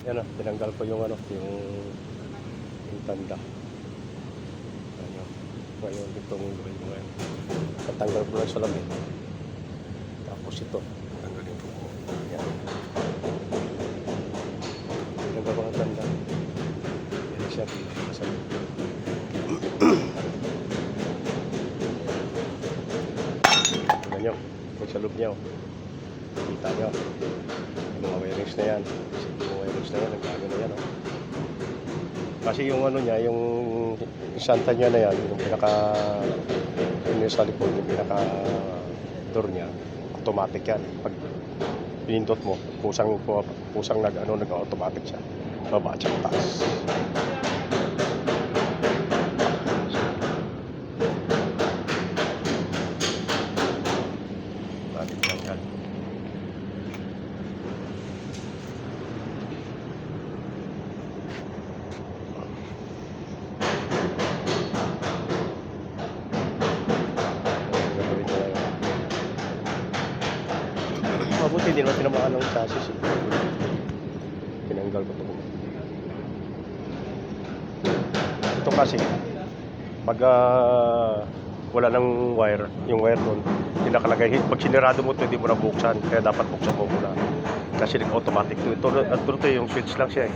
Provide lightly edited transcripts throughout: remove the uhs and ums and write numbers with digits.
Yan o, tinanggal ko yung ano, yung tanda. Ano, ngayon, itong gawin ko ngayon. Katanggal ko lang sa lamin. Tapos ito, tanggalin ko. Yan. Tinanggal ko ng tanda. Yan siya, sa tignan nyo, kung sa loob nyo. Kita nyo. Yung mga wirings na yan. Yung mga wirings na yan, nagkago na yan. Oh. Kasi yung ano niya, yung santa niya na yan, yung pinaka yung sa likod, yung pinaka door niya, automatic yan. Pag pinindot mo, kusang nag-automatic siya. Baba at saka taas. Automatic lang yan. Mabuti hindi naman tinamaan ng chassis eh. Tinanggal ko ito. Ito kasi pag wala ng wire, yung wire nun yung nakalagay, pag sinirado mo ito hindi mo na buksan, kaya dapat buksan mo muna kasi nag-automatic ito yung switch lang siya eh.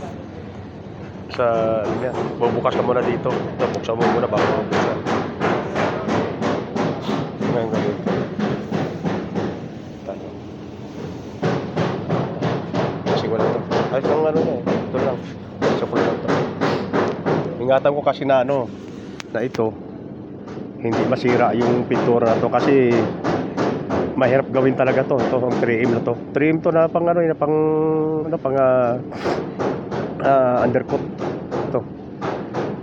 Sa ano yan, bubukas ka muna dito, buksan mo muna bago buksan. Ngayon gawin ko wala ito. Ay, itong ano niya eh. Ito lang. Sa full lang ito. Ingatan ko kasi na ano, na ito, hindi masira yung pintura na to kasi mahirap gawin talaga to. Ito, ang 3M na to. 3M to na pang ano, na pang undercoat. Ito.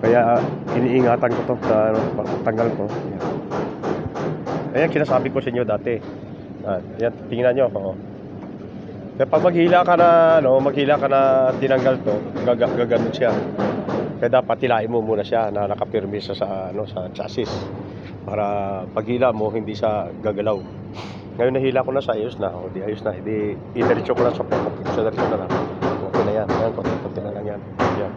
Kaya iniingatan ko to sa tanggal ko. Ayan, kinasabi ko sa inyo dati. Yan, tingnan nyo. Oo. Kaya pag maghila ka na tinanggal to, gaganon siya. Kaya dapat hilain mo muna siya na nakapirmi sa sa chassis. Para paghila mo hindi siya gagalaw. Ngayon nahila ko na sa ayos na, o di ayos na, hindi i-diretso ko na sa pokok, sa diretso na lang. Okay na yan, yan, konti na lang yan. Yan.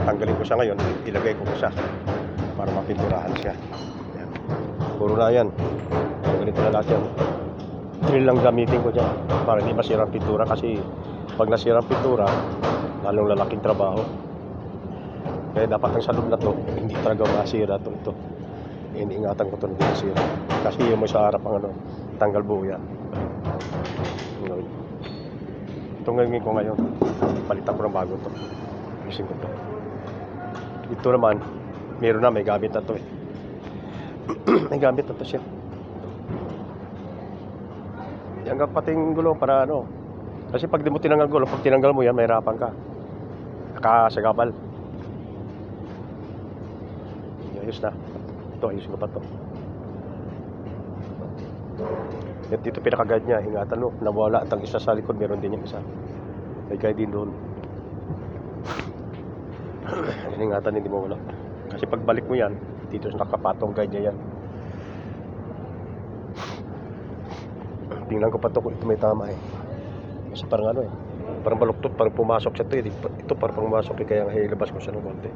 Tanggalin ko siya ngayon, ilagay ko siya para mapinturahan siya. Yan. Puro na yan. Ganito na lahat yan. Drill lang gamitin ko dyan para hindi masira ang pintura kasi pag nasira ang pintura lalong lalaking trabaho. Kaya dapat ang sa loob na to hindi talaga masira ito. Iniingatan ko ito hindi masira kasi yung may sa harap ang tanggal buo yan. Itong gawin ko ngayon, palitan ko ng bago ito. Ayusin ko ito. Ito naman meron na, may gamit na ito eh. May gamit na ito siya. Hanggang pating gulong para kasi pag di mo tinanggal gulong, pag tinanggal mo yan mahirapan ka nakasagabal. Ayos na ito, ayusin ko pa ito. Dito pinaka-guide nya, ingatan mo nawala at ang isa sa likod meron din yung isa, may guide din doon. Ingatan hindi mo wala kasi pag balik mo yan dito nakapatong guide nya yan. Tingnan ko pa ito kung ito may tama eh. Kasi parang parang baluktot, parang pumasok siya ito eh. Ito parang pumasok eh, kaya ilabas ko siya ng konti.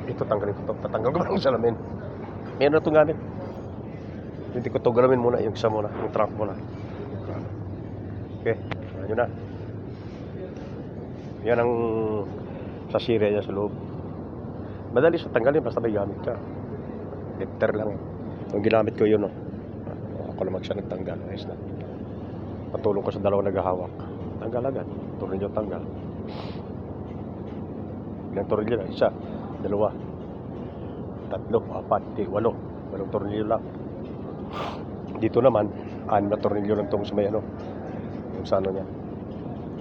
Ito tanggalin ko ito, tatanggal ko lang sa salamin. Meron na itong gamit. Hindi ko ito galamin muna, yung isa muna, yung trunk muna. Okay, yun na. Yan ang sasira niya sa loob. Madali sa tanggalin, basta may gamit ka. Lifter lang eh. Yung ginamit ko yun ako lang siya nagtanggal. Ayos na. Patulong ko sa dalawang naghahawak. Tanggal agad. Tornilyo tanggal. Ilang tornilyo lang? Isa, dalawa, tatlo, apat, walo. Walong tornilyo lang. Dito naman, 6 na tornilyo lang itong sa may yung sa niya.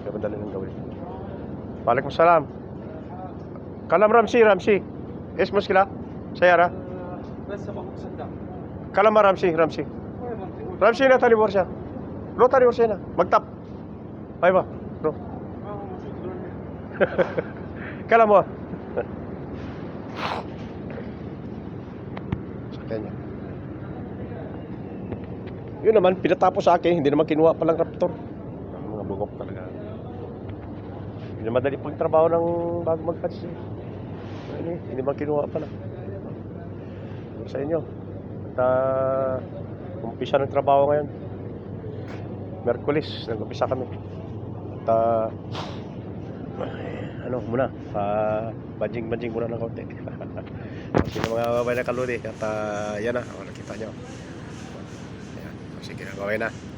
Kaya madali lang gawin. Waalaikumsalam. Kalam Ramsi. Es muskila? Sayara? Kalam Ramsi. Ramsi na tali borsya. Lo tali borsya na. Magtap. Ay ba? Lo. Kala mo. Sa kanya. Yun naman, pinatapos sa akin. Hindi naman kinuha palang Raptor. mga bungok talaga. Hindi madali pagtrabaho ng bago mag-patch eh. Hindi man kinuha pala. Sa inyo. At umpisa ng trabaho ngayon. Merkulis, nag-umpisa kami. At muna, badjing muna ng konti. Sige mga babay na kaludi. At yan na, nakita nyo. Ayan. Sige na, gawin na.